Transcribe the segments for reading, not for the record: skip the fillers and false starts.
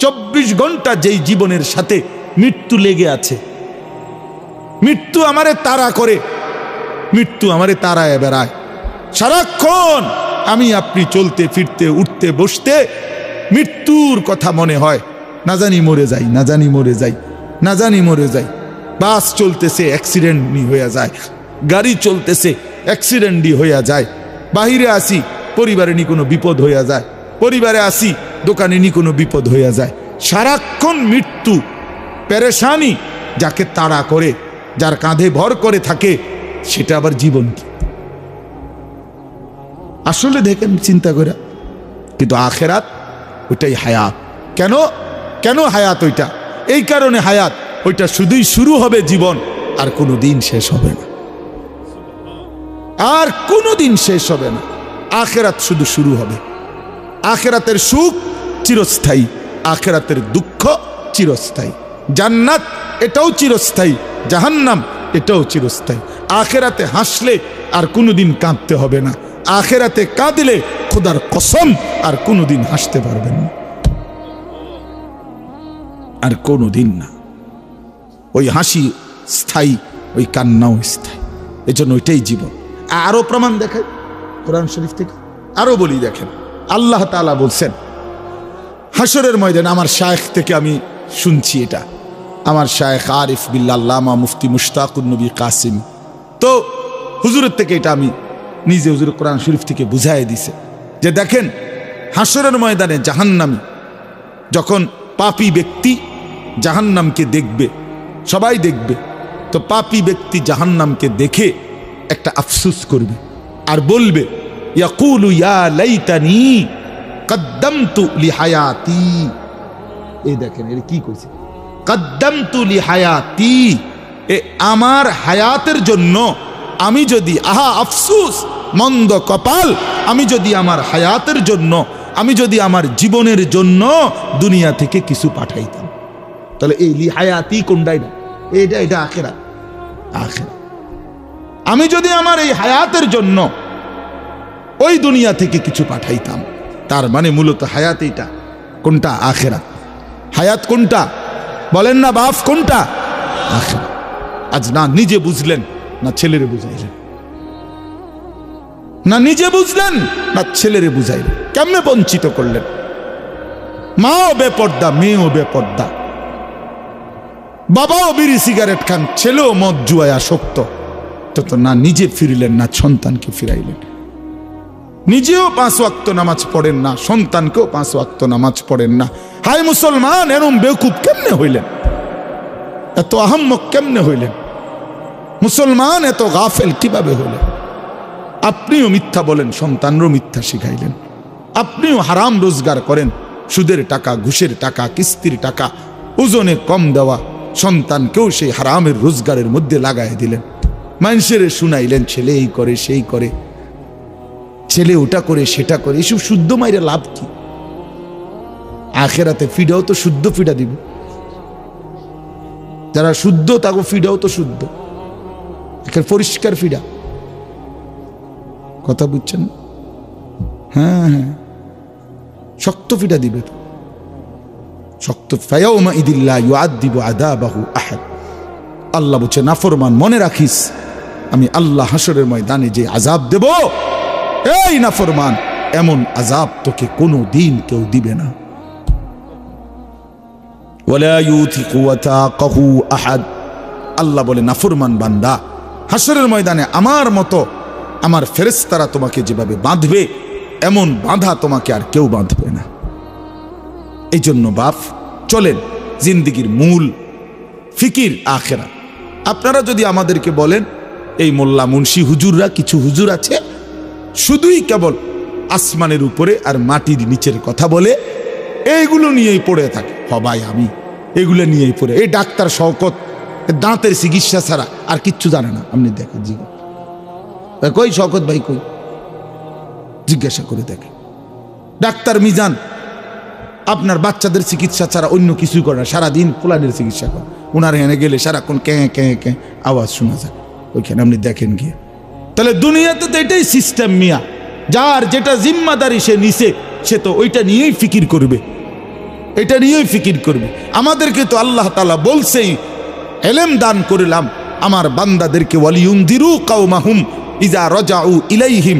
24 ঘন্টা যেই জীবনের সাথে মৃত্যু লেগে আছে, মৃত্যু আমারে তাড়া করে, মৃত্যু আমারে তাড়ায় বেড়ায় সারাক্ষণ। আমি আপনি চলতে ফিরতে উঠতে বসতে মৃত্যুর কথা মনে হয়, না জানি মরে যাই, না জানি মরে যাই, না জানি মরে যাই। বাস চলতেছে অ্যাক্সিডেন্টই হয়ে যায়, গাড়ি চলতেছে অ্যাক্সিডেন্টই হইয়া যায়, বাহিরে আসি পরিবারে নি কোনো বিপদ হইয়া যায়, পরিবারে আসি দোকানে নি কোনো বিপদ হইয়া যায়। সারাক্ষণ মৃত্যু পেরেশানি যাকে তাড়া করে, যার কাঁধে ভর করে থাকে, সেটা আবার জীবন কি? আসলে দেখেন চিন্তা করে, কিন্তু আখেরাত ওইটাই হায়াত। কেন কেন হায়াত ওইটা? এই কারণে হায়াত ওইটা শুধুই শুরু হবে জীবন, আর কোনো দিন শেষ হবে না, আর কোনো দিন শেষ হবে না। আখেরাত শুধু শুরু হবে। আখেরাতের সুখ চিরস্থায়ী, আখেরাতের দুঃখ চিরস্থায়ী। জান্নাত এটাও চিরস্থায়ী, জাহান্নাম এটাও চিরস্থায়ী। আখেরাতে হাসলে আর কোনোদিন কাঁদতে হবে না, আখেরাতে কাঁদলে খোদার কসম আর কোনোদিন হাসতে পারবেন না, আর কোনোদিন না। ওই হাসি স্থায়ী, ওই কান্নাও স্থায়ী। এজন্য ওইটাই জীবন। আরো প্রমাণ দেখায় কোরআন শরীফ থেকে, আরো বলি দেখেন। আল্লাহ তাআলা বলছেন হাসরের ময়দানে, আমার শায়েখ থেকে আমি শুনছি, এটা আমার শায়েখ আরিফ বিল্লাহ আল্লামা মুফতি মুশতাকুন নবী কাসিম, তো হুজুরের থেকে এটা আমি নিজে হুজুর কোরআন শরীফ থেকে বুঝাই দিছে যে দেখেন হাসরের ময়দানে জাহান্নামী যখন পাপী ব্যক্তি জাহান্নামকে দেখবে, সবাই দেখবে, তো পাপী ব্যক্তি জাহান্নামকে দেখে একটা আফসোস করবে আর বলবে ইয়াকুলু ইয়া লাইতানি কদ্দামতু লিহায়াতি। এই দেখেন এর কি কইছে, কদ্দামতু লিহায়াতি, এ আমার হায়াতের জন্য আমি যদি, আহা আফসোস, মন্দ কপাল, আমি যদি আমার হায়াতের জন্য, আমি যদি আমার জীবনের জন্য দুনিয়া থেকে কিছু পাঠাইতাম। তাহলে এই লিহায়াতি কোনটাই না, এটা এটা আখিরাত। আখিরাত আমি যদি আমার এই হায়াতের জন্য ওই দুনিয়া থেকে কিছু পাঠাইতাম, তার মানে মূলত হায়াত এইটা। কোনটা? আখিরাত। হায়াত কোনটা বলেন না বাপ, কোনটা? আখিরাত। আজ না নিজে বুঝলেন, না ছেলেরে বুঝাইলেন, না নিজে বুঝলেন, না ছেলেরে বুঝাইলেন। কেমনে বঞ্চিত করলেন? মাও বেপর্দা, মেয়েও বেপর্দা, বাবাও বিড়ি সিগারেট খান, ছেলেও মদ জুয়ায় আসক্ত। তো না নিজে ফিরলেন, না সন্তানকে ফিরাইলেন। নিজেও 5 ওয়াক্ত নামাজ পড়েন না, সন্তানকেও 5 ওয়াক্ত নামাজ পড়েন না। হায় মুসলমান, এরম বেকুব কেমনে হইলেন? এত আহাম্মক কেমনে হইলেন? মুসলমান এত গাফেল কিভাবে হইলেন? আপনিও মিথ্যা বলেন, সন্তানরও মিথ্যা শিখাইলেন। আপনিও হারাম রোজগার করেন, সুদের টাকা, ঘুষের টাকা, কিস্তির টাকা, ওজনে কম দেওয়া সন্তানকেও সেই হারামের রোজগারের মধ্যে লাগাই দিলেন। মানুষের শুনাইলেন ছেলে এই করে, সেই করে, ছেলে ওটা করে, সেটা করে। এসব শুদ্ধ মাইরে লাভ কি? আখেরাতে ফিডাও তো শুদ্ধ ফিডা দিব। যারা শুদ্ধ তাকে ফিডাও তো শুদ্ধ, পরিষ্কার ফিডা। কথা বুঝছেন? হ্যাঁ হ্যাঁ, শক্ত ফিডা দিবে তো, শক্ত। ফায়াউমা ইদিল্লা ইউআযযিবু আযাবাহু আহাদ। আল্লাহ বলছে নাফরমান, মনে রাখিস আমি আল্লাহ হাসরের ময়দানে যে আযাব দেব, এই নাফরমান, এমন আযাব তোকে কোনো দিন কেউ দিবে না। ওয়ালা ইউথিকু ওয়াতাকাহু আহাদ। আল্লাহ বলে নাফরমান বান্দা, হাসরের ময়দানে আমার মতো আমার ফেরেশতারা তোমাকে যেভাবে বাঁধবে, এমন বাঁধা তোমাকে আর কেউ বাঁধবে না। এই জন্য বাপ চলেন, জিন্দিগির মূল ফিকির আখিরাত। আপনারা যদি আমাদেরকে বলেন এই মোল্লা মুন্সি হুজুররা, কিছু হুজুর আছে শুধুই কেবল আসমানের উপরে আর মাটির নিচের কথা বলে, এইগুলো নিয়েই পড়ে থাকে। ভাই আমি এগুলো নিয়েই পড়ে, এই ডাক্তার শওকত দাঁতের চিকিৎসা ছাড়া আর কিচ্ছু জানে না। আপনি দেখেন, জিজ্ঞাসা কই শওকত ভাই কই, জিজ্ঞাসা করে দেখেন। ডাক্তার মিজান আপনার বাচ্চাদের চিকিৎসা ছাড়া অন্য কিছুই করে না, সারাদিন ফুলানের চিকিৎসা করে। ওনার এখানে গেলে সারাক্ষণ ক্যাঁ ক্যাঁ ক্যাঁ আওয়াজ শোনা যায়, ওইখানে আপনি দেখেন গিয়ে। তাহলে দুনিয়াতে তো এটাই সিস্টেম মিয়া, যার যেটা জিম্মাদারি সে নিছে, সে তো ওইটা নিয়েই ফিকির করবে। এটা নিয়েই ফিকির করবে। আমাদেরকে তো আল্লাহ তাআলা বলছেই ইলম দান করলাম আমার বান্দাদেরকে, ওয়ালিউনদিরু কওমাহুম ইজা রাজাউ ইলাইহিম।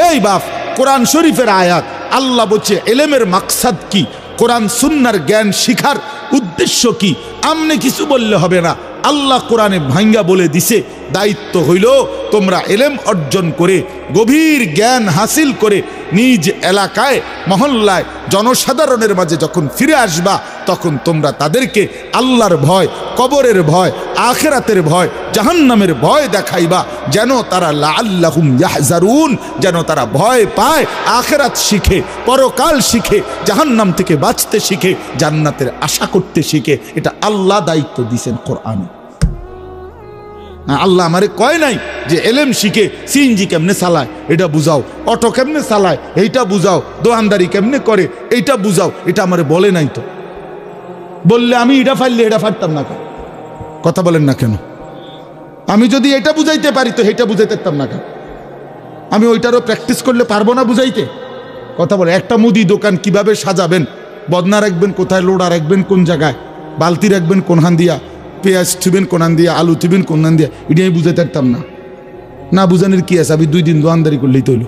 এই বাপ, কোরআন শরীফের আয়াত, আল্লাহ বলছে ইলমের মাকসাদ কি, কোরআন সুন্নাহর জ্ঞান শিখার উদ্দেশ্য কি, আমনে কিছু বললে হবে না। আল্লাহ কোরআনে ভাঙ্গা বলে দিছে, দায়িত্ব হইল তোমরা ইলম অর্জন করে গভীর জ্ঞান হাসিল করে নিজ এলাকায় মহল্লায় জনসাধারণের মাঝে যখন ফিরে আসবা তখন তোমরা তাদেরকে আল্লাহর ভয়, কবরের ভয়, আখিরাতের ভয়, জাহান্নামের ভয় দেখাইবা, যেন তারা লাআল্লাহুম ইয়াহজারুন, যেন তারা ভয় পায়, আখিরাত শিখে, পরকাল শিখে, জাহান্নাম থেকে বাঁচতে শিখে, জান্নাতের আশা করতে শিখে। এটা আল্লাহ দায়িত্ব দিয়েছেন কোরআনে। আল্লাহ আমারে কয় নাই যে এলেম শিখে সিএনজি কেমনে চালায় এটা বুঝাও, অটো কেমনে চালায় এইটা বুঝাও, দোকানদারি কেমনে করে এইটা বুঝাও, এটা আমারে বলে নাই তো। বললে আমি এটা ফাইললে এটা ফাটতাম না কেন? কথা বলেন না কেন? আমি যদি এটা বুঝাইতে পারি তো এটা বুঝাইতে পারতাম না কেন? আমি ওইটারও প্র্যাকটিস করলে পারবো না বুঝাইতে? কথা বলে, একটা মুদি দোকান কিভাবে সাজাবেন, বদনা রাখবেন কোথায়, লোড়া রাখবেন কোন জায়গায়, বালতি রাখবেন কোনখান দিয়া, পেঁয়াজ থিবেন কোনখান দিয়া, আলু থিবেন কোনখান দিয়া, এটা আমি বুঝাইতে পারতাম না। না বুঝানোর কি আছে? আমি 2 দিন দোকানদারি করলেই তৈল,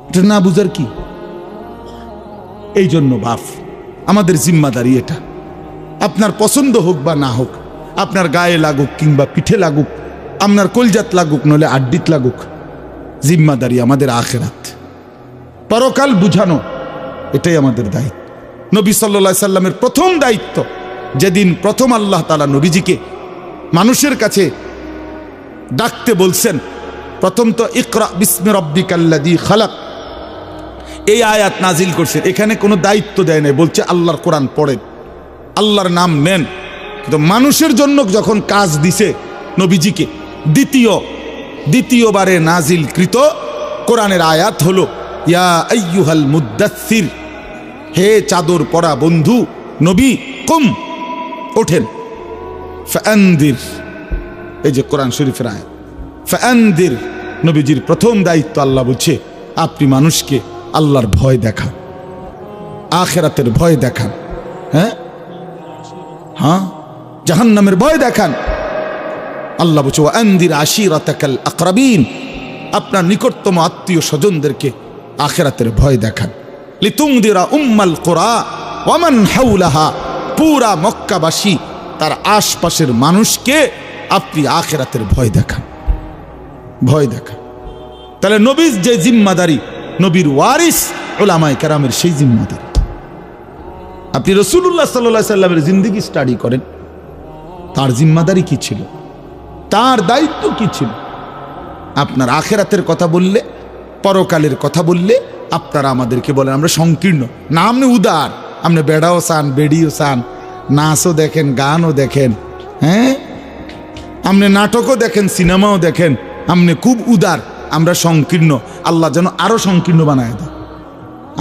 এটা না বুঝার কি? এই জন্য বাপ, আমাদের জিম্মাদারি এটা। আপনার পছন্দ হোক বা না হোক, আপনার গায়ে লাগুক কিংবা পিঠে লাগুক, আপনার কলজাত লাগুক নলে আড্ডিত লাগুক, জিম্মাদারি আমাদের আখিরাত, পরকাল বুঝানো, এটাই আমাদের দায়িত্ব। নবী সাল্লাল্লাহু আলাইহি সাল্লামের প্রথম দায়িত্ব, যেদিন প্রথম আল্লাহ তাআলা নবীজিকে মানুষের কাছে ডাকতে বলছেন, প্রথম তো ইকরা বিসমি রাব্বিকাল্লাযী খালাক, এই আয়াত নাজিল করছেন। এখানে কোনো দায়িত্ব দেয় নাই, বলছে আল্লাহর কোরআন পড়েন, আল্লাহর নাম নেন। কিন্তু মানুষের জন্য যখন কাজ দিছে নবীজিকে, দ্বিতীয়বারে নাজিলকৃত কোরআনের আয়াত হলো ইয়া আইয়ুহাল মুদ্দাসসির, হে চাদর পরা বন্ধু নবী, কুম, ওঠেন, ফাআনদির, এই যে কোরআন শরীফের আয়াত, ফাআনদির, নবীজির প্রথম দায়িত্ব আল্লাহ বলছে আপনি মানুষকে আল্লাহর ভয় দেখান, আখিরাতের ভয় দেখান, হ্যাঁ জাহান্নামের ভয় দেখান। আল্লাহ বলছে ওয়ানদির আশিরাতাকাল আকরাবিন, আপনার নিকটতম আত্মীয় স্বজনদেরকে আখিরাতের ভয় দেখান। লিতুনদিরা উম্মাল কুরা ওয়া মান হাওলাহা, পুরা মক্কাবাসী তার আশপাশের মানুষকে আপনি আখিরাতের ভয় দেখান, ভয় দেখান। তাহলে নবীর যে জিম্মাদারি, নবীর ওয়ারিস উলামায়ে কেরামের সেই জিম্মাদারি। আপনি রাসূলুল্লাহ সাল্লাল্লাহু আলাইহি সাল্লামের জিন্দেগি স্টাডি করেন, তার জিম্মাদারি কি ছিল, তার দায়িত্ব কি ছিল। আপনার আখিরাতের কথা বললে, পরকালের কথা বললে আপনারা আমাদেরকে বলেন আমরা সংকীর্ণ। না, আপনি উদার, আপনি বেড়াও চান, বেড়িও চান, নাচও দেখেন, গানও দেখেন, হ্যাঁ আপনি নাটকও দেখেন, সিনেমাও দেখেন, আপনি খুব উদার, আমরা সংকীর্ণ। আল্লাহ যেন আরো সংকীর্ণ বানায় দেয়।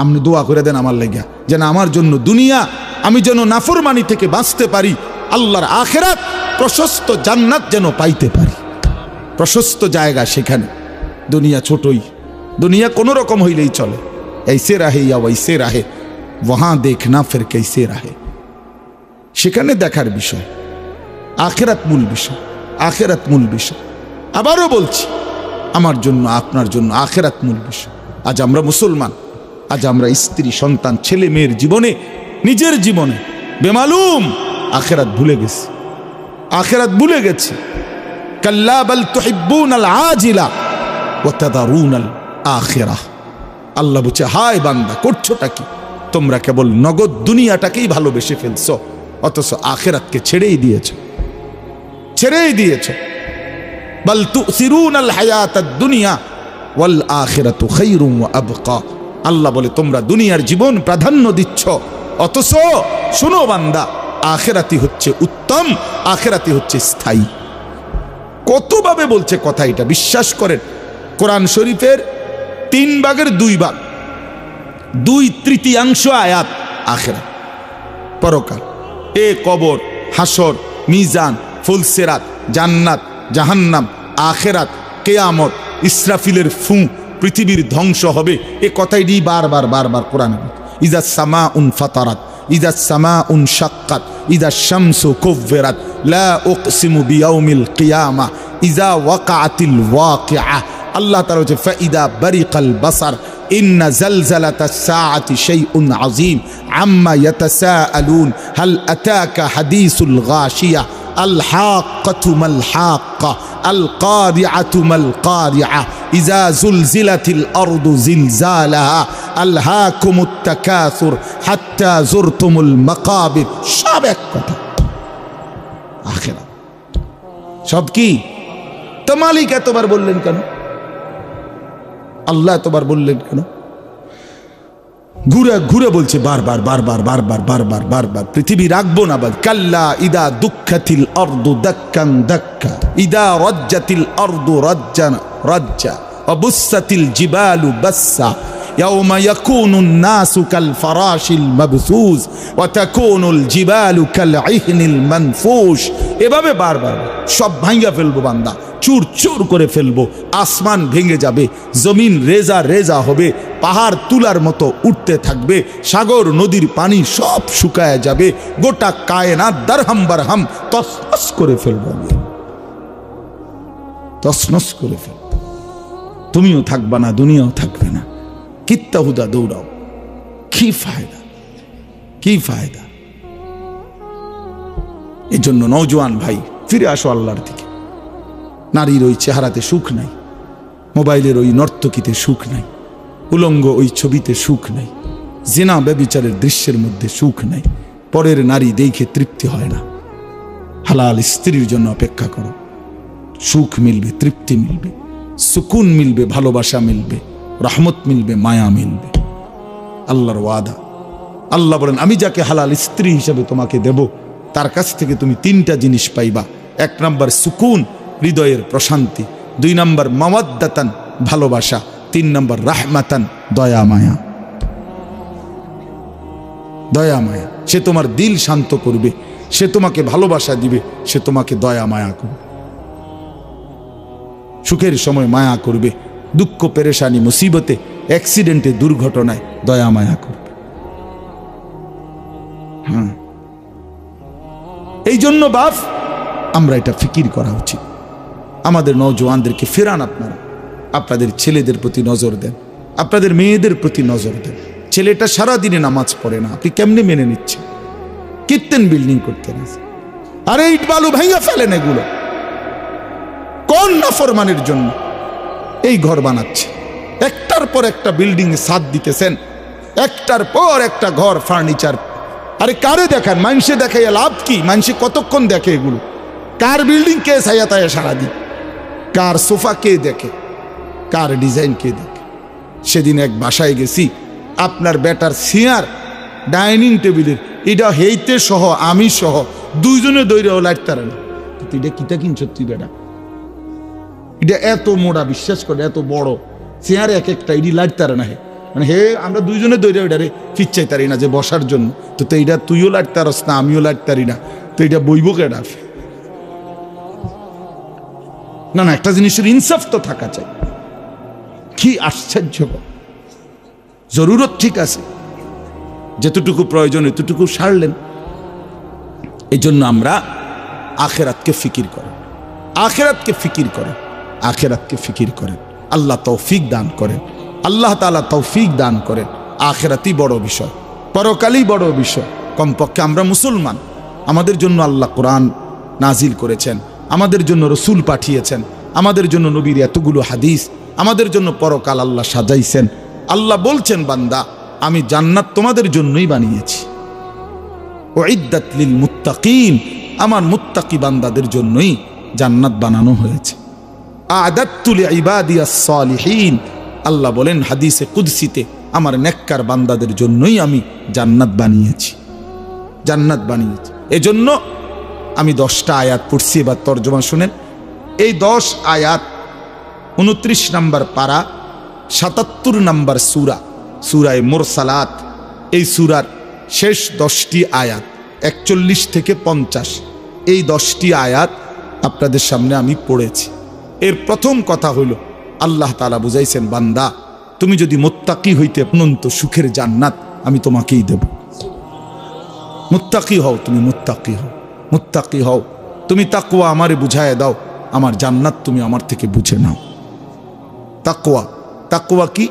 আপনি দোয়া করে দেন আমার লাগিয়া, যেন আমার জন্য দুনিয়া আমি যেন নাফরমানি থেকে বাঁচতে পারি, আল্লাহর আখিরাত প্রশস্ত জান্নাত যেন পাইতে পারি, প্রশস্ত জায়গা সেখানে। দুনিয়া ছোটই, দুনিয়া কোনো রকম হইলেই চলে, ऐसे रहे या वैसे रहे, वहां देखना फिर कैसे रहे, সেখানে দেখার বিষয়। আখিরাত মূল বিষয়, আখিরাত মূল বিষয়। আবারও বলছি, আমার জন্য আপনার জন্য আখিরাত মূল বিষয়। আজ আমরা মুসলমান, আজ আমরা স্ত্রী সন্তান ছেলে মেয়ের জীবনে, নিজের জীবনে বেমালুম আখিরাত ভুলে গেছি, আখিরাত ভুলে গেছি। কাল্লা বাল তুহিব্বুনাল আজিলা ওয়া তাদারুনাল আখিরাহ। আল্লাহ বলছে হায় বান্দা, করছোটা কি? তোমরা কেবল নগদ দুনিয়াটাকেই ভালোবেসে ফেলছো, অথচ আখিরাতকে ছেড়েই দিয়েছো, ছেড়েই দিয়েছো। বাল তুসিরুনাল হায়াতাদ দুনিয়া ওয়াল আখিরাতু খায়রুম ওয়া আবকা। আল্লাহ বলে তোমরা দুনিয়ার জীবন প্রাধান্য দিচ্ছ, অথচ শুনো বান্দা, আখিরাতই হচ্ছে উত্তম, আখিরাতই হচ্ছে স্থায়ী। কতভাবে বলছে কথা, এটা বিশ্বাস করেন। কোরআন শরীফের 3 ভাগের 2 ভাগ, 2/3 আয়াত আখিরাত, পরকাল। এ কবর, হাসর, মিজান, ফুলসিরাত, জান্নাত, জাহান্নাম, আখিরাত, কিয়ামত, ইসরাফিলের ফু, পৃথিবীর ধ্বংস হবে, এ কথাই বারবার বারবার কোরআনে। ইযা সামাউন ফাতারাত, ইযা সামাউন শাক্কাত, ইযা শামসু কুవ్বিরাত, লা উকসিমু বিয়াউমিল কিয়ামা, ইযা ওয়াকাআতিল ওয়াকিআ। আল্লাহ তাআলা বলেছে ফাইদা বারিকাল বাসার, ইন্না জালজালাতাস সাআতি শাইউন আযীম, আম্মা ইয়াতাসাআলুন, হাল আতাকা হাদিসুল গাশিয়া, আল হাক্কাতু মাল হাক্কা, আল কারিআতু মাল কারিআ, ইযা যুলজিলাতিল আরদু জিলজালাহা, আলহাকুমুত তাকাসুর হাত্তা যুরতুমুল মাকাবির। সব এক কথা, আখিরাত সব কি? তো মালিক এতবার বললেন কেন? আল্লাহ এতবার বললেন কেন? ঘুরে ঘুরে বলছে বারবার বারবার বারবার বারবার বারবার, পৃথিবী রাখবো না। বল কাল্লা ইদা দুঃখাতিল আরদু দাক্কান দাক্কা, ইদা রাজ্জাতিল আরদু রাজ্জান রাজ্জা, ওয়াবুসাতিল জিবালু বাসসা, ইয়াউমা ইয়াকুনুন নাসু কাল ফারাশিল মাবসুস, ওয়া তাকুনুল জিবালু কাল ইহনিল মানফুশ। এভাবে বারবার সব ভাঙা ফেলবো বান্দা, চুর চুর করে ফেলবো। আসমান ভেঙে যাবে, জমিন রেজা রেজা হবে, পাহাড় তুলার মতো উঠতে থাকবে, সাগর নদীর পানি সব শুকায় যাবে, গোটা কায়নাত দারহাম বারহাম তসনস করে ফেলবো, তসনস করে ফেলবো। তুমিও থাকবা না, দুনিয়াও থাকবে না। কিত্তা হুদা দৌড়াও, কি ফায়দা, কি ফায়দা? এই জন্য নওজোয়ান ভাই, ফিরে আসো আল্লাহর দিকে। নারীর ওই চেহারাতে সুখ নাই, মোবাইলের ওই নর্তকীতে সুখ নাই, উলঙ্গ ওই ছবিতে সুখ নাই, জিনা ব্যভিচারের দৃশ্যের মধ্যে সুখ নাই, পরের নারী দেখে তৃপ্তি হয় না। হালাল স্ত্রীর জন্য অপেক্ষা করো, সুখ মিলবে, তৃপ্তি মিলবে, সুকুন মিলবে, ভালোবাসা মিলবে, রহমত মিলবে, মায়া মিলবে। আল্লাহর ওয়াদা। আল্লাহ বলেন আমি যাকে হালাল স্ত্রী হিসেবে তোমাকে দেব, তার কাছ থেকে তুমি তিনটা জিনিস পাইবা। 1 নম্বর সুকুন, হৃদয়ের প্রশান্তি। 2 নম্বর মাওয়াদ্দাতান, ভালোবাসা। 3 নম্বর রাহমাতান, দয়া মায়া। দয়া মায়া, সে তোমার দিল শান্ত করবে, সে তোমাকে ভালোবাসা দিবে, সে তোমাকে দয়া মায়া করবে, সুখের সময় মায়া করবে, দুঃখ পেরেশানি মুসিবতে অ্যাক্সিডেন্টে দুর্ঘটনায় দয়া মায়া করবে। হ্যাঁ, এই জন্য বাপ আমরা এটা ফিকির করা উচিত। আমাদের নওজোয়ানদেরকে ফেরান, আপনারা আপনাদের ছেলেদের প্রতি নজর দেন, আপনাদের মেয়েদের প্রতি নজর দেন। ছেলেটা সারাদিনে নামাজ পড়ে না, আপনি কেমনে মেনে নিচ্ছেন? কীর্তেন বিল্ডিং করতেন, আরে ইট বালু ভাঙা ফেলেন, এগুলো কোন নাফরমানের জন্য এই ঘর বানাচ্ছে? একটার পর একটা বিল্ডিং এ ছাদ দিতেছেন, একটার পর একটা ঘর ফার্নিচার। আরে কারে দেখান? মানুষে দেখাইয়া লাভ কি? মানুষে কতক্ষণ দেখে এগুলো? কার বিল্ডিং কে ছায়া তায়া সারাদিন? কার সোফা কে দেখে? কার ডিজাইন কে দেখে? সেদিন এক বাসায় গেছি, আপনার বেটার চেয়ার ডাইনিং টেবিলের এটা হেইতে সহ আমি সহ দুইজনে দৈরেও লাইট তারা না। এটা কিতা কিনছ তুই বেটা? এটা এত মোড়া, বিশ্বাস করে এত বড় চেয়ার, এক একটা ইডি লাইট তারা না। হে মানে হে আমরা দুইজনে দৈরে ওইটারে ফিচ্ছাই তারি না যে বসার জন্য। তো এইটা তুইও লাইট তারস না, আমিও লাইট তারি না, তো এটা বইব কেডা? না না, একটা জিনিসের ইনসাফ তো থাকা চাই। কি আশ্চর্য! জরুরত ঠিক আছে, যেতটুকু প্রয়োজন এতটুকু সারলেন। এই জন্য আমরা আখেরাতকে ফিকির করেন, আখেরাতকে ফিকির করেন, আখেরাতকে ফিকির করেন। আল্লাহ তৌফিক দান করেন, আল্লাহ তাআলা তৌফিক দান করেন। আখেরাতই বড় বিষয়, পরকালই বড় বিষয়। কমপক্ষে আমরা মুসলমান, আমাদের জন্য আল্লাহ কোরআন নাজিল করেছেন, আমাদের জন্য রসুল পাঠিয়েছেন, আমাদের জন্য নবীর এতগুলো হাদিস, আমাদের জন্য পরকাল আল্লাহ সাজাইছেন। আল্লাহ বলছেন বান্দা আমি জান্নাত তোমাদের জন্যই বানিয়েছি, উইদ্দাত লিল মুত্তাকিন, আমার মুত্তাকি বান্দাদের জন্যই জান্নাত বানানো হয়েছে। আ'দাততু লিইবাদিয়াস সালিহিন, আল্লাহ বলেন হাদিসে কুদসিতে আমার নেককার বান্দাদের জন্যই আমি জান্নাত বানিয়েছি, জান্নাত বানিয়েছি। এজন্য আমি 10টা আয়াত পড়ছি, এবার তর্জমা শুনেন। এই 10 আয়াত 29 নম্বর পারা, 77 নম্বর সূরা, সূরায়ে মুরসালাত। এই সূরার শেষ 10টি আয়াত 41 থেকে 50, এই 10টি আয়াত আপনাদের সামনে আমি পড়েছি। এর প্রথম কথা হইল আল্লাহ তাআলা বুঝাইছেন বান্দা তুমি যদি মুত্তাকি হইতে অনন্ত সুখের জান্নাত আমি তোমাকেই দেব। মুত্তাকি হও, তুমি মুত্তাকি হও, মুত্তাকি হও। তুমি তাকওয়া আমারে বুঝায় দাও, আমার জান্নাত তুমি আমার থেকে বুঝে নাও। তাকওয়া, তাকওয়া কি?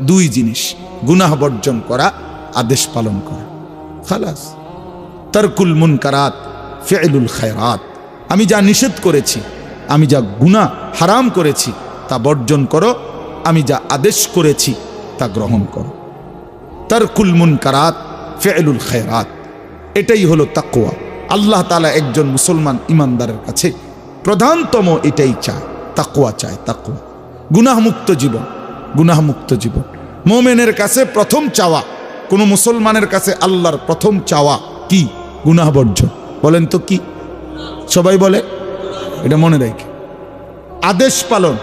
দুই জিনিস, গুনাহ বর্জন করা, আদেশ পালন করা, খালাস। তারকুল মুনকারাত, ফি'লুল খায়রাত। আমি যা নিষেধ করেছি, আমি যা গুনাহ হারাম করেছি তা বর্জন করো, আমি যা আদেশ করেছি তা গ্রহণ করো। তারকুল মুনকারাত, ফি'লুল খায়রাত, এটাই হলো তাকওয়া। আল্লাহ তাআলা একজন মুসলমান ইমানদারের কাছে প্রধানতম এটাই চায়, তাকওয়া চায়, তাকওয়া। গুনাহমুক্ত জীবন, গুনাহমুক্ত জীবন মুমিনের কাছে প্রথম চাওয়া। কোন মুসলমানের কাছে আল্লাহর প্রথম চাওয়া কি? গুনাহ বর্জন। বলেন তো কি? সবাই বলে, এটা মনে রাখে। আদেশ পালন,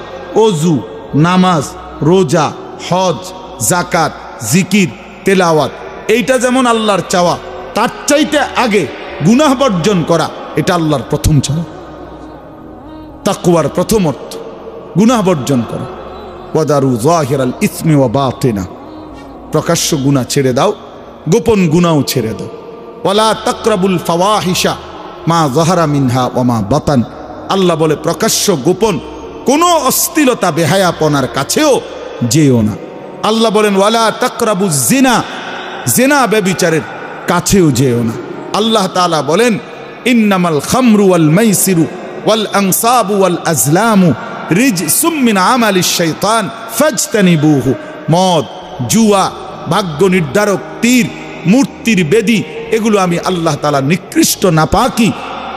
ওযু, নামাজ, রোজা, হজ, যাকাত, জিকির, তেলাওয়াত, এইটা যেমন আল্লাহর চাওয়া, তার চাইতে আগে গুনাহ বর্জন করা, এটা আল্লাহর প্রথম চাওয়া। তাকওয়ার প্রথম অর্থ গুনাহ বর্জন করা। ওয়াদারু যাহিরাল ইসমি ওয়া বাতিনা, প্রকাশ্য গুনাহ ছেড়ে দাও, গোপন গুনাহও ছেড়ে দাও। ওয়ালা তাকরাবুল ফাওয়াহিশা মা যাহারা মিনহা ওয়া মা বাতান, আল্লাহ বলে প্রকাশ্য গোপন কোনো অশ্লীলতা বেহায়াপনার কাছেও যেও না। আল্লাহ বলেন ওয়ালা তাকরাবুজ জিনা, জিনা ব্যভিচারের কাছেও যেও না। আল্লাহ তাআলা বলেন ইন্নামাল খামরু ওয়াল মাইসিরু ওয়াল আনসাবু ওয়াল আজলামু রিজসুম মিন আমালিশ শাইতান ফাজতানিবুহু। মদ, জুয়া, ভাগ্য নির্ধারক তীর, মূর্তির বেদী, এগুলো আমি আল্লাহ তাআলা নিকৃষ্ট, নাপাকি,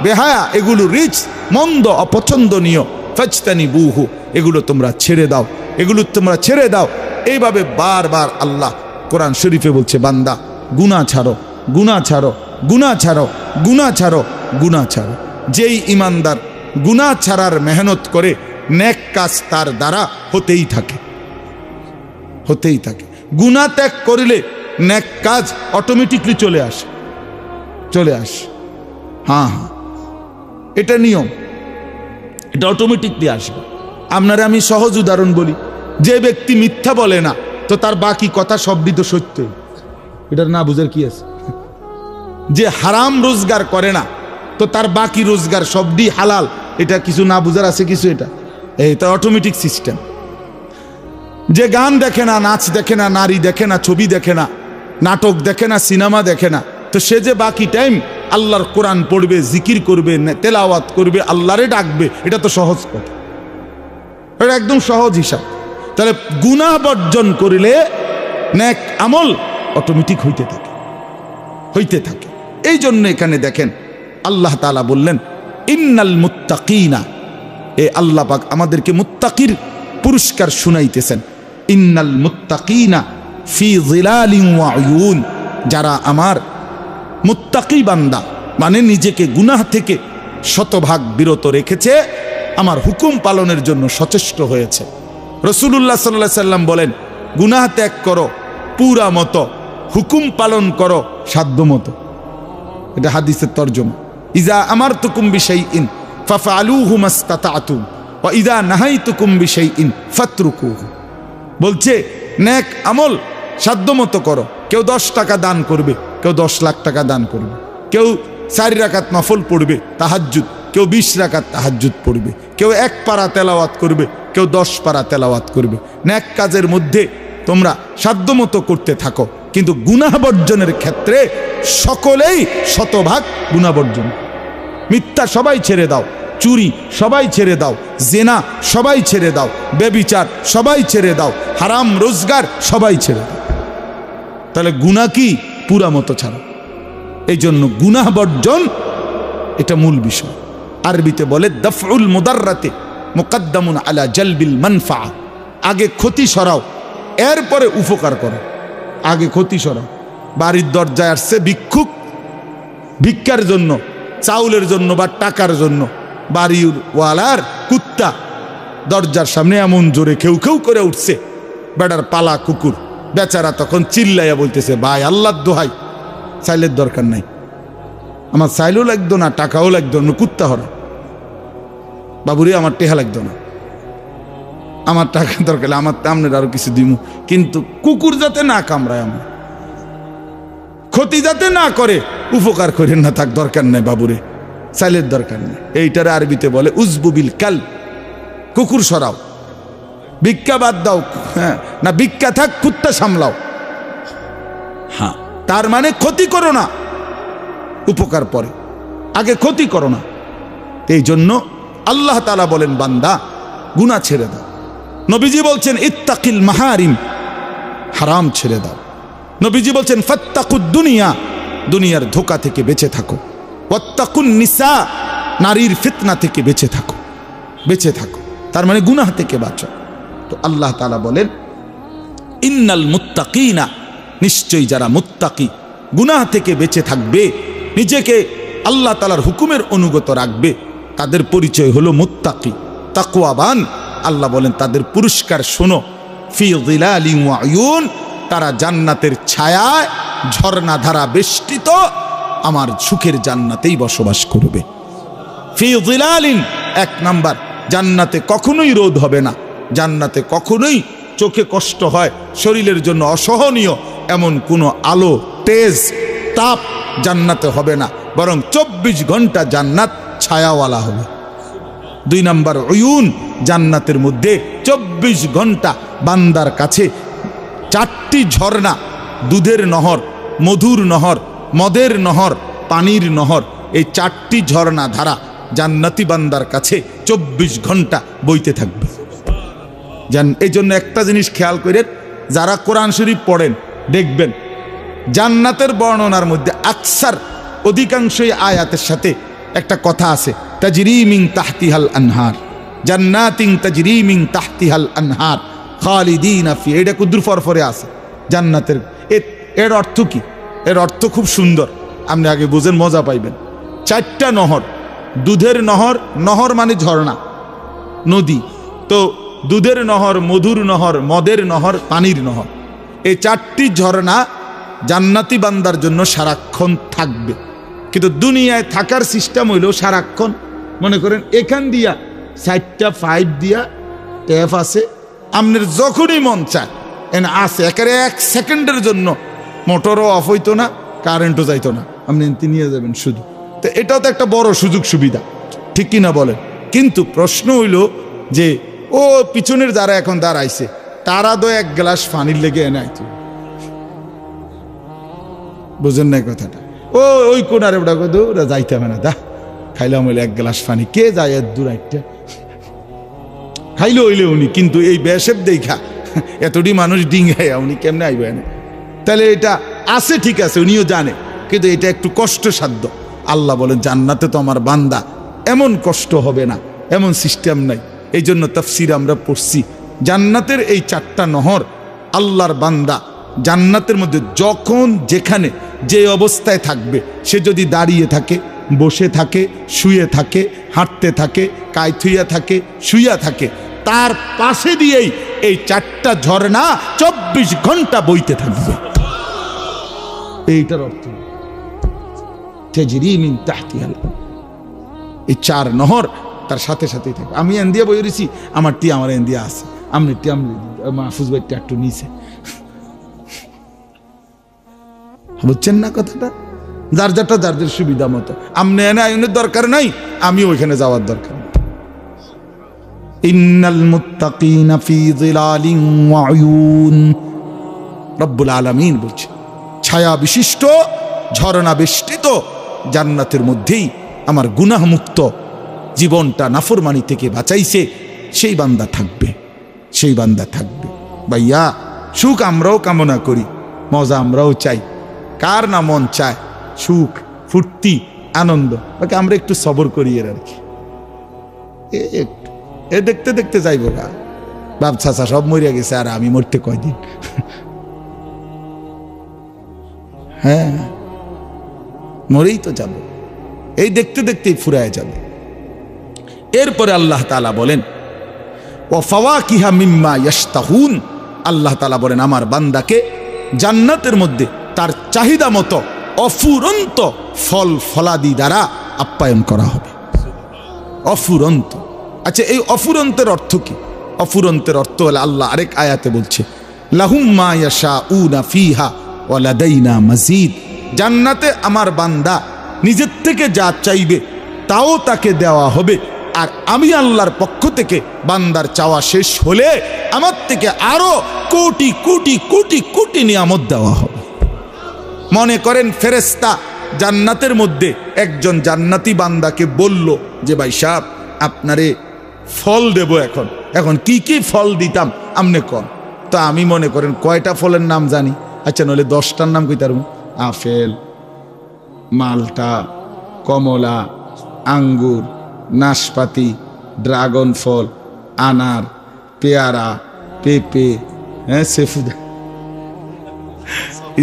বেহায়া, এগুলো রিজ, মন্দ, অপছন্দনীয়। ফাজতানিবুহু, এগুলো তোমরা ছেড়ে দাও, এগুলো তোমরা ছেড়ে দাও। এইভাবে বারবার আল্লাহ কোরআন শরীফে বলছে, বান্দা গুনাহ ছাড়ো, গুনাহ ছাড়ো, গুনাহ ছাড়ো, গুনাহ ছাড়ো, গুনাহ ছাড়ো। যেই ইমানদার গুনাহ ছাড়ার মেহনত করে, নেক কাজ তার দ্বারা হতেই থাকে, হতেই থাকে। গুনাহ ত্যাগ করিলে নেক কাজ অটোমেটিকলি চলে আসে, চলে আসে। হ্যাঁ হ্যাঁ, এটা নিয়ম, এটা অটোমেটিকলি আসবে। আপনারা আমি সহজ উদাহরণ বলি, যে ব্যক্তি মিথ্যা বলে না, তো তার বাকি কথা সবই তো সত্যই, এটার না বুঝার কি আছে? যে হারাম রোজগার করে না, তো তার বাকি রোজগার সবই হালাল, এটা কিছু না বুঝার আছে কিছু? এটা অটোমেটিক সিস্টেম। যে গান দেখে না, নাচ দেখে না, নারী দেখে না, ছবি দেখে না, নাটক দেখে না, সিনেমা দেখে না, তো সে যে বাকি টাইম আল্লাহর কোরআন পড়বে, জিকির করবে, তেলাওয়াত করবে, আল্লাহরে ডাকবে, এটা তো সহজ কথা, এটা একদম সহজ হিসাব। তাহলে গুনাহ বর্জন করিলে নেক আমল অটোমেটিক হইতে থাকে, হইতে থাকে। এই জন্য এখানে দেখেন আল্লাহ তাআলা বললেন ইন্নাল মুত্তাকিনা, এ আল্লাহ পাক আমাদেরকে মুত্তাকির পুরস্কার শুনাইতেছেন। ইন্নাল মুত্তাকিনা ফি যিলালিন ওয়া উয়ুন, যারা আমার মুত্তাকি বান্দা, মানে নিজেকে গুনাহ থেকে শতভাগ বিরত রেখেছে, আমার হুকুম পালনের জন্য সচেষ্ট হয়েছে। রাসূলুল্লাহ সাল্লাল্লাহু আলাইহি সাল্লাম বলেন, গুনাহ ত্যাগ করো পুরা মতো, হুকুম পালন করো সাধ্য মতো। এটা হাদিসের তরজমা। ইজা আমারতুকুম বিশাইইন ফাফআলুহু মাসতাতাতুম ওয়া ইজা নাহাইতুকুম বিশাইইন ফাতরুকুহু। বলছে নেক আমল সাধ্য মতো করো। কেউ 10 টাকা দান করবে, কেউ 10 লাখ টাকা দান করবে, কেউ 4 রাকাত নফল পড়বে তাহাজ্জুদ, কেউ 20 রাকাত তাহাজ্জুদ পড়বে, কেউ 1 পারা তেলাওয়াত করবে, কেউ 10 পারা তেলাওয়াত করবে। নেক কাজের মধ্যে তোমরা সাধ্যমতো করতে থাকো, কিন্তু গুনাহ বর্জনের ক্ষেত্রে সকলেই শতভাগ গুনাহ বর্জন। মিথ্যা সবাই ছেড়ে দাও, চুরি সবাই ছেড়ে দাও, জেনা সবাই ছেড়ে দাও, ব্যভিচার সবাই ছেড়ে দাও, হারাম রোজগার সবাই ছেড়ে দাও। তাহলে গুনাহ কি? পুরা মতো ছাড়ো। এই জন্য গুনাহ বর্জন এটা মূল বিষয়। আরবিতে বলে দফউল মুদাররাতে মুকদ্দামুন আলা জালবিল মানফা, আগে ক্ষতি সরাও এরপরে উপকার করো। আগে ক্ষতি সরাও। বাড়ির দরজায় আসছে ভিক্ষুক, ভিক্ষার জন্য, চাউলের জন্য বা টাকার জন্য, বাড়িওয়ালার কুত্তা দরজার সামনে এমন জোরে খেউ খেউ করে উঠছে, বেটার পালা কুকুর, বেচারা তখন চিল্লাইয়া বলতেছে, ভাই আল্লাহর দোহাই, চাইলের দরকার নাই, আমার চাইলেও লাগতো না, টাকাও লাগতো না, কুত্তা হরা বাবুরে আমার টেহা লাগতো না, আমার টাকা দরকার, আমার আপনার আরো কিছু দিমু, কিন্তু কুকুর যাতে না কামড়ায় আমার। ক্ষতি যাতে না করে উপকার করেন না, থাক দরকার নেই বাবুরে, চাইলের দরকার নেই। এইটারে আরবিতে বলে উজবুবিল কাল, কুকুর সরাও, ভিক্ষা বাদ দাও, হ্যাঁ না ভিক্ষা থাক কুত্তা সামলাও। হ্যাঁ, তার মানে ক্ষতি করো না, উপকার পরে, আগে ক্ষতি করো না। এই জন্য আল্লাহ তাআলা বলেন বান্দা গুনাহ ছেড়ে দাও। নবীজি বলছেন ইত্তাকিল মাহারিম, হারাম ছেড়ে দাও। নবীজি বলছেন ফাত্তাকুদ দুনিয়া, দুনিয়ার ধোঁকা থেকে বেঁচে থাকো। ওয়াত্তাকুন নিসা, নারীর ফিতনা থেকে বেঁচে থাকো, বেঁচে থাকো। তার মানে গুনাহ থেকে বাঁচো। তো আল্লাহ তাআলা বলেন ইন্নাল মুত্তাকিনা, নিশ্চয়ই যারা মুত্তাকি, গুনাহ থেকে বেঁচে থাকবে, নিজেকে আল্লাহ তাআলার হুকুমের অনুগত রাখবে, তাদের পরিচয় হলো মুত্তাকি, তাকওয়াবান। আল্লাহ বলেন তাদের পুরস্কার শোনো, ফি যিলালিন ওয়া উয়ুন, তারা জান্নাতের ছায়ায় ঝর্ণা ধারা বেষ্টিত আমার সুখের জান্নাতেই বসবাস করবে। ফি যিলালিন, এক নাম্বার, জান্নাতে কখনোই রোদ হবে না, জান্নাতে কখনোই চোখে কষ্ট হয়, শরীরের জন্য অসহনীয় এমন কোনো আলো, তেজ, তাপ জান্নাতে হবে না, বরং 24 ঘন্টা জান্নাত ছায়াওয়ালা হবে। 2 নাম্বার উয়ুন, জান্নাতের মধ্যে 24 ঘন্টা বান্দার কাছে 4টি ঝর্ণা, দুধের নহর, মধুর নহর, মদের নহর, পানির নহর, এই 4টি ঝর্ণা ধারা জান্নাতি বান্দার কাছে 24 ঘন্টা বইতে থাকবে। এই জন্য একটা জিনিস খেয়াল করেন, যারা কোরআন শরীফ পড়েন দেখবেন জান্নাতের বর্ণনার মধ্যে আকসার, অধিকাংশই আয়াতের সাথে একটা কথা আছে, তাজরি মিন তাহতিহাল আনহার, জান্নাতিন তাজরি মিন তাহতিহাল আনহার খালিদিনা ফি, এটা কুদ্দুর ফরফরে আছে জান্নাতের। এর অর্থ কি? এর অর্থ খুব সুন্দর, আপনি আগে বুঝেন, মজা পাইবেন। 4টা নহর, দুধের নহর, নহর মানে ঝর্ণা, নদী, তো দুধের নহর, মধুর নহর, মদের নহর, পানির নহর, এই 4টি ঝর্ণা জান্নাতি বান্দার জন্য সারাক্ষণ থাকবে। কিন্তু দুনিয়ায় থাকার সিস্টেম হইল সারাক্ষণ, মনে করেন এখান দিয়া 4টা পাইপ দিয়া ট্যাপ আছে, আপনার যখনই মন চায় এনে আছে, একেবারে 1 সেকেন্ডের জন্য মোটরও অফ হইতো না, কারেন্টও যাইতো না, আপনি নিয়ে যাবেন শুধু। তো এটাও তো একটা বড় সুযোগ সুবিধা, ঠিক কিনা বলেন? কিন্তু প্রশ্ন হইল যে ও পিছনের যারা এখন দাঁড়াইছে তারা তো 1 গ্লাস পানির লেগে এনে আইতো, বুঝেন না কথাটা? ওই কোনারে ওটা ওরা যাইতে হবে না, দা খাইলাম হইলে 1 গ্লাস পানি, কে যায় এর দূর একটা খাইলে হইলে উনি, কিন্তু এই বেশেব দেখা এতটি মানুষ ডিঙ্গাইয়া উনি কেমনে আইবে না? তাহলে এটা আছে, ঠিক আছে, উনিও জানে, কিন্তু এটা একটু কষ্টসাধ্য। আল্লাহ বলেন জান্নাতে তো আমার বান্দা এমন কষ্ট হবে না, এমন সিস্টেম নাই। এই জন্য তাফসীর আমরা পড়ছি, জান্নাতের এই 4টা নহর, আল্লাহর বান্দা জান্নাতের মধ্যে যখন যেখানে যে অবস্থায় থাকবে, সে যদি দাঁড়িয়ে থাকে, বসে থাকে, শুয়ে থাকে, হাঁটতে থাকে, কায়থুইয়া থাকে, শুইয়া থাকে, তার পাশে দিয়েই এই 4টা ঝর্ণা 24 ঘন্টা বইতে থাকবে। এইটার অর্থ তাজরি মিন তাহতিহাল, এই 4 নহর তার সাথে সাথেই থাকে। আমি এন্দিয়া বই রয়েছি, আমার টি আমার এন্দিয়া আছে, আমনি টি আমনি, মাহফুজ ভাই টি একটু নিচে, বুঝছেন না কথাটা? যার যারটা যাদের সুবিধা মতো, আমনে এনে আইনের দরকার নাই, আমি ওইখানে যাওয়ার দরকার নেই। ইন্নাল মুত্তাকিনা ফি যিলালিন ওয়া উয়ুন, রব্বুল আলামিন বলছে ছায়া বিশিষ্ট, ঝর্ণা বেষ্টিত জান্নাতের মধ্যেই আমার গুনাহ মুক্ত জীবনটা নাফরমানি থেকে বাঁচাইছে সেই বান্দা থাকবে, সেই বান্দা থাকবে। ভাইয়া, সুখ আমরাও কামনা করি, মজা আমরাও চাই, কার না মন চায় সুখ, ফুর্তি, আনন্দ, ওকে আমরা একটু সবর করি এর আর কি, এ দেখতে দেখতে যাইব গা, বাপ চাচা সব মরিয়া গেছে আর আমি মরতে কয়দিন। হ্যাঁ, মরেই তো যাব, এই দেখতে দেখতেই ফুরায় যাবে। এরপরে আল্লাহ তাআলা বলেন ওয়া ফাওয়াকিহা মিম্মা ইয়াশতাহুন, আল্লাহ তাআলা বলেন আমার বান্দাকে জান্নাতের মধ্যে তার চাহিদা মতো অফুরন্ত ফল ফলাদি দ্বারা আপ্যায়ন করা হবে। অফুরন্ত, আচ্ছা এই অফুরন্তের অর্থ কি? অফুরন্তের অর্থ হলো আল্লাহ আরেক আয়াতে বলছে লাহুম মা ইয়াশাউনা ফিহা ওয়া লাদাইনা মাজিদ, জান্নাতে আমার বান্দা নিজের থেকে যা চাইবে তাও তাকে দেওয়া হবে, আর আমি আল্লাহর পক্ষ থেকে বান্দার চাওয়া শেষ হলে আমার থেকে আরো কোটি কোটি কোটি কোটি নিয়ামত দেওয়া হবে। মনে করেন ফেরেশতা জান্নাতের মধ্যে একজন জান্নাতি বান্দাকে বলল যে ভাই সাহেব আপনারে ফল দেব, এখন কি কি ফল দিতাম আমনে কম। তো আমি মনে করেন কয়টা ফলের নাম জানি, আচ্ছা নইলে 10টার নাম কই তারুন, আপেল, মালটা, কমলা, আঙ্গুর, নাশপাতি, ড্রাগন ফল, আনার, পেয়ারা, পেঁপে, হ্যাঁ সেফুদা,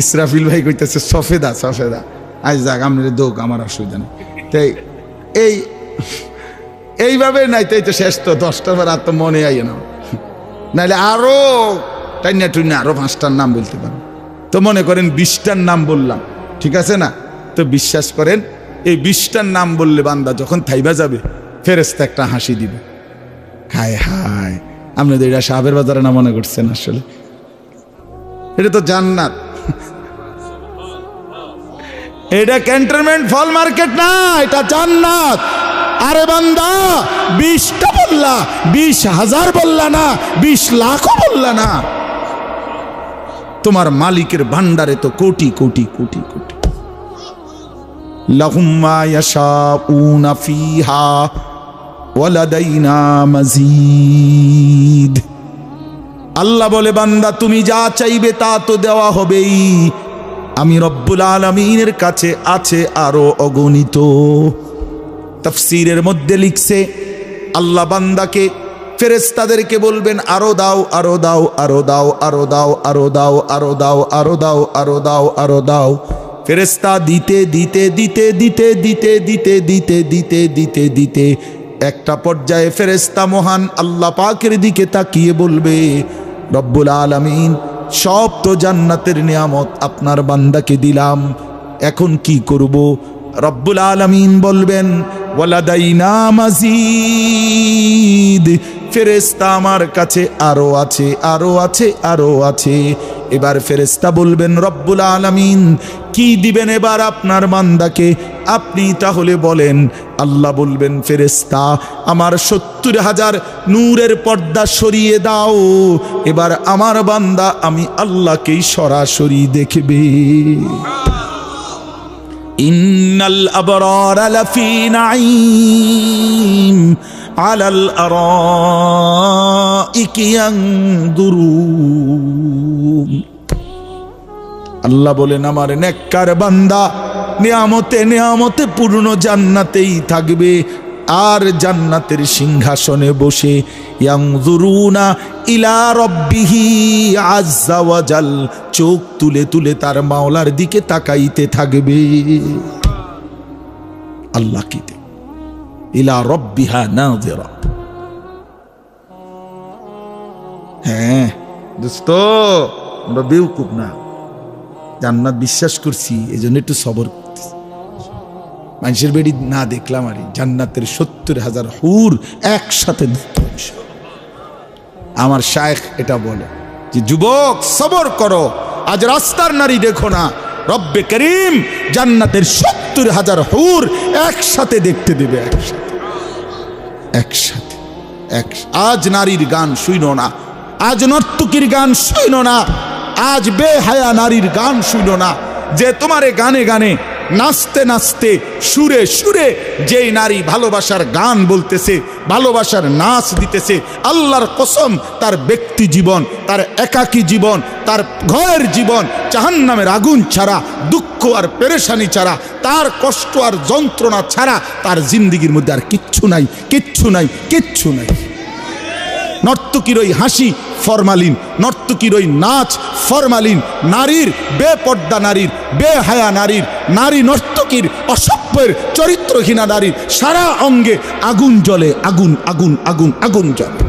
ইসরাফিল ভাই কইতেছে সফেদা সফেদা, আজ যাক আপনার দোক আমার অসুবিধা নেই। তাই এইভাবে নাই তাই তো শেষ, তো 10টার পর আর তো মনে আই না, নাইলে আরো টাইনা টুইনা আরো 5টার নাম বলতে পারেন। তো মনে করেন 20টার নাম বললাম, ঠিক আছে না? তো বিশ্বাস করেন এই 20টার নাম বললে বান্দা যখন থাইবা যাবে ফেরেশতা একটা হাসি দিবে। হায় হায়, আপনাদের এটা সাহাবের বাজারে না মনে করছেন? আসলে এটা তো জান্নাত, এটা ক্যান্টনমেন্ট ফল মার্কেট না, এটা জান্নাত। আরে বান্দা 20টা বললা, 20,000 বললা না, 20 লাখও বললা না, তোমার মালিকের ভান্ডারে তো কোটি কোটি কোটি কোটি। লাহুম মা ইয়াশাউনা ফিহা ওয়া লাদাইনা মাজিদ। আল্লাহ বলে বান্দা তুমি যা চাইবে তা তো দেওয়া হবেই, আমি রব্বুল আলামিনের কাছে আছে আরো অগণিত। তাফসীরের মধ্যে লিখছে আল্লাহ বান্দাকে ফেরেশতাদেরকে বলবেন আরো দাও আরো দাও আরো দাও আরো দাও আরো দাও আরো দাও আরো দাও আরো দাও আরো দাও। ফেরেশতা দিতে দিতে দিতে দিতে দিতে দিতে দিতে দিতে দিতে দিতে একটা পর্যায়ে ফেরেশতা মহান আল্লাহ পাকের দিকে তাকিয়ে বলবে রব্বুল আলামিন সব তো জান্নাতের নিয়ামত আপনার বান্দাকে দিলাম, এখন কি করব? রব্বুল আলামিন বলবেন ওয়ালাদাইনা মাজিদ, ফেরেশতা আমার কাছে আরো আছে আরো আছে আরো আছে। এবার ফেরেশতা বলবেন রব্বুল আলামিন কি দিবেন এবার আপনার বান্দাকে, আপনি তাহলে বলেন। আল্লাহ বলবেন ফেরেশতা আমার 70,000 নূরের পর্দা সরিয়ে দাও, এবার আমার বান্দা আমি আল্লাহকেই সরাসরি দেখবে। ইন্নাল আবরারা লাফি নাঈম আলাল আরাইকি ইয়ানদুরুন। আল্লাহ বলেন আমার নেককার বান্দা নিয়ামতে নিয়ামতে পূর্ণ জান্নাতেই থাকবে, আর জান্নাতের সিংহাসনে বসে ইয়ানজুরুনা ইলা রাব্বিহি আযজা ওয়া জাল, চোখ তুলে তুলে তার মাওলার দিকে তাকাইতে থাকবে। আল্লাহ কি দে ইলা রাব্বিহা নাযিরা। হ্যাঁ দোস্ত আমরা বেউকুফ না, জান্নাত বিশ্বাস করছি এই জন্য একটু সবর করতেছি। মানুষের বেড়ি না দেখলাম আর জান্নাতের 70,000 হুর একসাথে দেখলাম। আমার শায়েখ এটা বলে যে যুবক সবর করো, আজ রাস্তার নারী দেখো না, রব্বে করিম জান্নাতের 70,000 হুর একসাথে দেখতে দেবে, একসাথে একসাথে আজ নারীর গান শুইনো না, আজ নর্তকীর গান শুইনো না, আজ বেহায়া নারীর গান শুইনো না, যে তোমারে গানে গানে নাচতে নাচতে সুরে সুরে যেই নারী ভালোবাসার গান বলতেছে, ভালোবাসার নাচ দিতেছে, আল্লাহর কসম তার ব্যক্তি জীবন, তার একাকী জীবন, তার ঘরের জীবন জাহান্নামের আগুন ছাড়া, দুঃখ আর পেরেশানি ছাড়া, তার কষ্ট আর যন্ত্রণা ছাড়া তার জিন্দিগির মধ্যে আর কিচ্ছু নাই, কিচ্ছু নাই, কিচ্ছু নাই। নর্তকীর ওই হাসি ফরমালিন, নর্তকীর ওই নাচ ফরমালিন, নারীর বেপর্দা নারীর, বেহায়া নারীর, নারী নর্তকীর অসভ্যের চরিত্রহীনা নারীর সারা অঙ্গে আগুন জ্বলে, আগুন আগুন আগুন আগুন জ্বলে,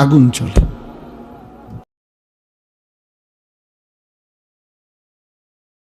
আগুন জ্বলে।